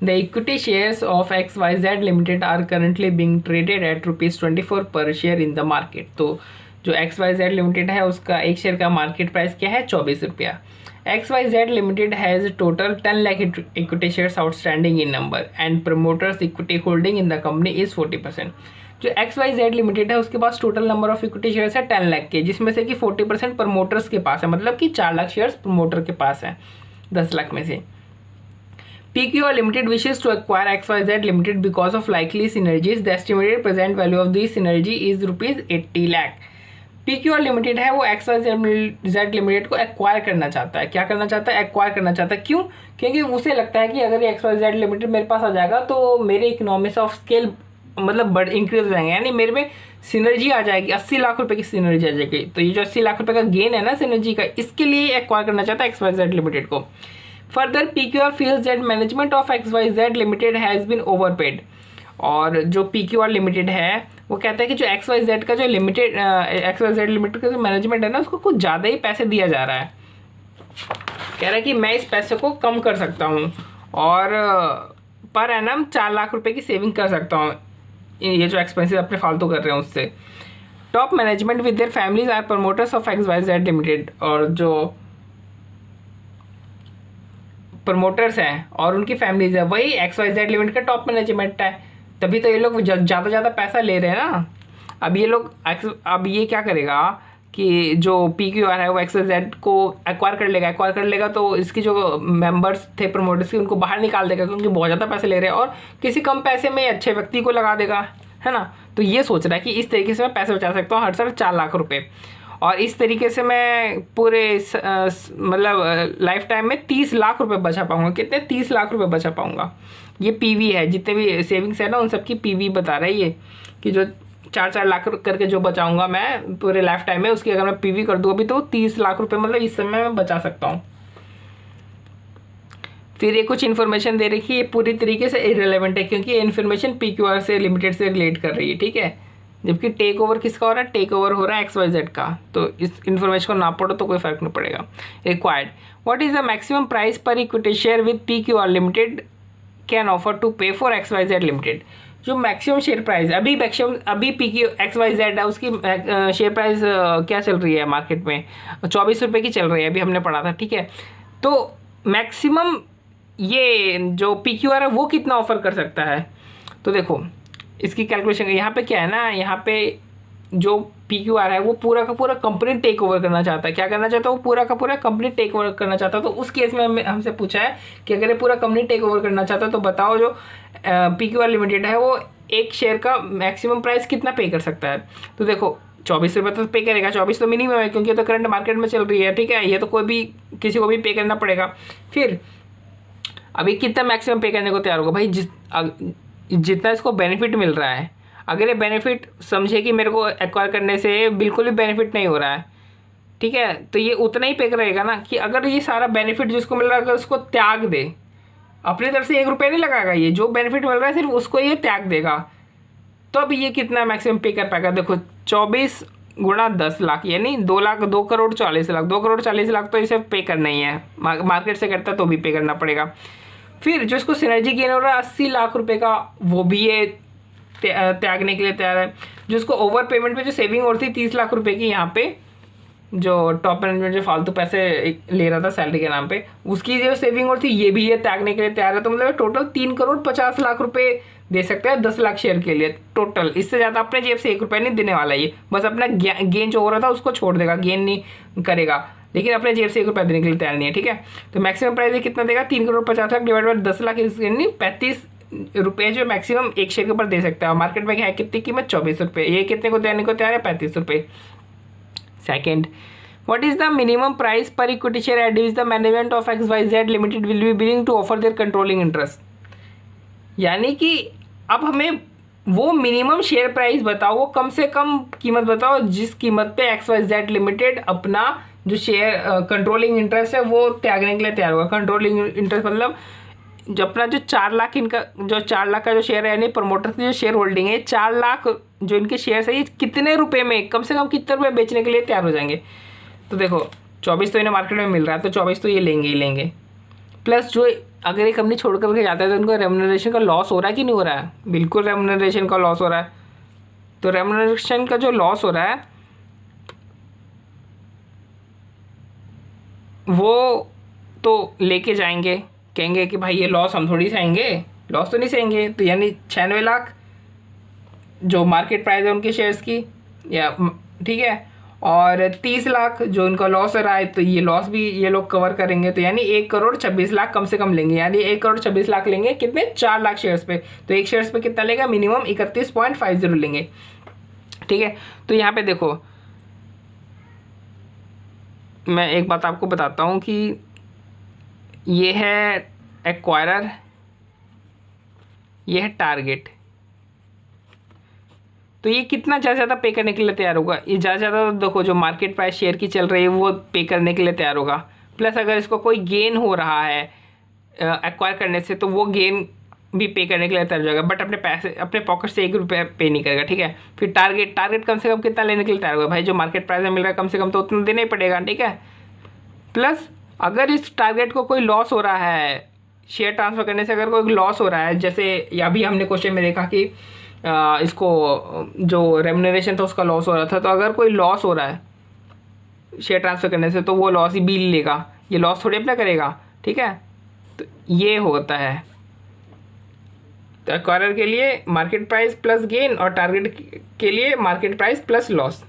The equity shares of XYZ limited are currently being traded at ₹24 per share in the market. तो जो XYZ limited है उसका एक share का market price क्या है? 24 रुपया। XYZ limited has total 10 lakh equity shares outstanding in number and promoters equity holding in the company is 40%। जो XYZ लिमिटेड है उसके पास total number of equity shares है 10 लाख के, जिसमें से कि 40% प्रमोटर्स के पास है, मतलब कि 4 लाख शेयर्स प्रमोटर के पास है 10 लाख में से। PQR Limited wishes to acquire XYZ Limited because of likely synergies. The estimated present value of this synergy is ₹80 lakh. PQR Limited है वो XYZ Limited को एक्वायर करना चाहता है। क्या करना चाहता है? एक्वायर करना चाहता है। क्यों? क्योंकि उसे लगता है कि अगर ये XYZ Limited मेरे पास आ जाएगा तो मेरे इकोनॉमिक्स ऑफ स्केल मतलब बड़ इंक्रीज हो जाएंगे, यानी मेरे में सिनर्जी आ जाएगी, 80 लाख रुपए की सिनर्जी आ जाएगी। तो ये जो 80 लाख रुपए का गेन है ना सिनर्जी का, इसके लिए एक्वायर करना चाहता है XYZ Limited को। Further, PQR feels that management of XYZ Limited has been overpaid। और जो PQR Limited है वो कहता है कि जो XYZ का जो XYZ Limited का जो मैनेजमेंट है ना उसको कुछ ज़्यादा ही पैसे दिया जा रहा है। कह रहा है कि मैं इस पैसे को कम कर सकता हूँ और पर एनम 4 लाख रुपए की सेविंग कर सकता हूँ, ये जो एक्सपेंसेस अपने फालतू कर रहे हैं उससे। Top management with their families are promoters of XYZ Limited। और जो प्रमोटर्स हैं और उनकी फैमिलीज है वही XYZ लिमिटेड का टॉप मैनेजमेंट है, तभी तो ये लोग ज़्यादा पैसा ले रहे हैं ना। अब ये क्या करेगा कि जो PQR है वो XYZ को एक्वायर कर लेगा तो इसकी जो मेंबर्स थे प्रमोटर्स के उनको बाहर निकाल देगा क्योंकि बहुत ज़्यादा पैसे ले रहे हैं और किसी कम पैसे में अच्छे व्यक्ति को लगा देगा, है ना। तो ये सोच रहा है कि इस तरीके से मैं पैसे बचा सकता हूँ हर साल 4 लाख रुपये, और इस तरीके से मैं पूरे मतलब लाइफ टाइम में 30 लाख रुपए बचा पाऊंगा। कितने? 30 लाख रुपए बचा पाऊंगा। ये PV है, जितने भी सेविंग्स है ना उन सबकी PV बता रहा है ये कि जो 4 लाख करके जो बचाऊंगा मैं पूरे लाइफ टाइम में, उसकी अगर मैं PV कर दूँ अभी तो 30 लाख रुपए मतलब इस समय मैं बचा सकता हूँ। फिर ये कुछ इन्फॉर्मेशन दे रखी है, ये पूरी तरीके से इरेलेवेंट है क्योंकि ये इन्फॉर्मेशन PQR से लिमिटेड से रिलेट कर रही है, ठीक है। जबकि टेक ओवर किसका हो रहा है? टेक ओवर हो रहा है XYZ का। तो इस इन्फॉर्मेशन को ना पढ़ो तो कोई फर्क नहीं पड़ेगा। Required, what is the maximum price per equity share with PQR limited can offer to pay for XYZ limited. जो मैक्सिमम शेयर प्राइस अभी XYZ है उसकी शेयर प्राइस क्या चल रही है मार्केट में? 24 रुपये की चल रही है, अभी हमने पढ़ा था, ठीक है। तो मैक्सिमम ये जो PQR है वो कितना ऑफर कर सकता है? तो देखो इसकी कैलकुलेशन यहाँ पे क्या है ना, यहाँ पे जो PQR है वो पूरा का पूरा कंपनी टेक ओवर करना चाहता है। क्या करना चाहता है? वो पूरा का पूरा कंपनी टेक ओवर करना चाहता है। तो उस केस में हमसे पूछा है कि अगर ये पूरा कंपनी टेक ओवर करना चाहता है तो बताओ जो PQR लिमिटेड है वो एक शेयर का मैक्सिमम प्राइस कितना पे कर सकता है? तो देखो 24 रुपये तो पे करेगा, 24 तो मिनिमम है क्योंकि तो करंट मार्केट में चल रही है, ठीक है। ये तो कोई भी किसी को भी पे करना पड़ेगा। फिर अभी कितना मैक्सिमम पे करने को तैयार होगा? भाई जितना इसको बेनिफिट मिल रहा है, अगर ये बेनिफिट समझे कि मेरे को एक्वायर करने से बिल्कुल भी बेनिफिट नहीं हो रहा है, ठीक है, तो ये उतना ही पे करेगा ना कि अगर ये सारा बेनिफिट जिसको मिल रहा है अगर उसको त्याग दे, अपनी तरफ से 1 रुपये नहीं लगाएगा, ये जो बेनिफिट मिल रहा है सिर्फ उसको ये त्याग देगा, तो अब ये कितना मैक्सिमम पे कर पाएगा? देखो 24 गुणा 10 लाख यानी 2 करोड़ 40 लाख। 2 करोड़ 40 लाख तो इसे पे करना ही है, मार्केट से करता तो भी पे करना पड़ेगा। फिर जो इसको सिनर्जी गेन हो रहा है 80 लाख रुपए का, वो भी ये त्यागने के लिए तैयार है। जो इसको ओवर पेमेंट पे जो सेविंग हो रही थी 30 लाख रुपए की, यहाँ पे जो टॉप मैनेजमेंट जो फालतू पैसे ले रहा था सैलरी के नाम पे, उसकी जो सेविंग हो रही थी ये भी ये त्यागने के लिए तैयार है। तो मतलब टोटल 3 करोड़ 50 लाख रुपए दे सकते हैं 10 लाख शेयर के लिए टोटल। इससे ज़्यादा अपने जेब से 1 रुपये नहीं देने वाला, ये बस अपना गेन जो हो रहा था उसको छोड़ देगा, गेन नहीं करेगा, लेकिन अपने जेब से 1 रुपया देने के लिए तैयार नहीं है, ठीक है। तो मैक्सिमम प्राइस कितना देगा? 3 करोड़ 50 लाख डिवाइड बाय 10 लाख, यानी 35 रुपये जो मैक्सिमम एक शेयर के ऊपर दे सकता है। मार्केट में है कितनी कीमत? 24 रुपये। ये कितने को देने को तैयार है? 35 रुपये। Second, what is the minimum price per equity share at which the management of XYZ limited will be willing to offer their controlling interest. यानी कि अब हमें वो मिनिमम शेयर प्राइस बताओ, वो कम से कम कीमत बताओ जिस कीमत पे XYZ लिमिटेड अपना जो शेयर कंट्रोलिंग इंटरेस्ट है वो त्यागने के लिए तैयार होगा। कंट्रोलिंग इंटरेस्ट मतलब जो अपना जो 4 लाख जो 4 लाख का जो शेयर है यानी प्रमोटर्स की जो शेयर होल्डिंग है, 4 लाख जो इनके शेयर है ये कितने रुपए में, कम से कम कितने रुपए बेचने के लिए तैयार हो जाएंगे? तो देखो 24 तो इन्हें मार्केट में मिल रहा है तो 24 तो ये लेंगे ही लेंगे, प्लस जो अगर ये कंपनी छोड़ करके जाता है तो उनको रेम्यूनरेशन का लॉस हो रहा है कि नहीं हो रहा है? बिल्कुल रेम्यूनरेशन का लॉस हो रहा है। तो रेम्यूनरेशन का जो लॉस हो रहा है वो तो लेके जाएंगे, कहेंगे कि भाई ये लॉस हम थोड़ी सहेंगे, लॉस तो नहीं सहेंगे। तो यानी 96 लाख जो मार्केट प्राइस है उनके शेयर्स की, या ठीक है, और 30 लाख जो इनका लॉस हो रहा है, तो ये लॉस भी ये लोग कवर करेंगे। तो यानी 1,26,00,000 कम से कम लेंगे, यानी 1,26,00,000 लेंगे कितने? 4 लाख शेयर्स पे। तो एक शेयर्स पे कितना लेगा? मिनिमम 31.50 लेंगे, ठीक है। तो यहाँ पे देखो, मैं एक बात आपको बताता हूँ कि ये है एक्वायरर, ये है टारगेट। तो ये कितना ज़्यादा ज़्यादा पे करने के लिए तैयार होगा? ये ज़्यादा ज़्यादा देखो जो मार्केट प्राइस शेयर की चल रही है वो पे करने के लिए तैयार होगा। प्लस अगर इसको कोई गेन हो रहा है एक्वायर करने से तो वो गेन भी पे करने के लिए तैयार हो जाएगा, बट अपने पैसे अपने पॉकेट से 1 रुपया पे नहीं करेगा, ठीक है। फिर टारगेट कम से कम कितना लेने के लिए तैयार होगा? भाई जो मार्केट प्राइस में मिल रहा है कम से कम तो उतना देना ही पड़ेगा, ठीक है। प्लस अगर इस टारगेट को कोई लॉस हो रहा है, शेयर ट्रांसफ़र करने से अगर कोई लॉस हो रहा है, जैसे अभी हमने क्वेश्चन में देखा कि इसको जो रेम्यूनरेशन था उसका लॉस हो रहा था, तो अगर कोई लॉस हो रहा है शेयर ट्रांसफ़र करने से तो वो लॉस ही बिल लेगा, ये लॉस थोड़ी अपना करेगा, ठीक है। तो ये होता है। तो एक्वायरर के लिए मार्केट प्राइस प्लस गेन और टारगेट के लिए मार्केट प्राइस प्लस लॉस।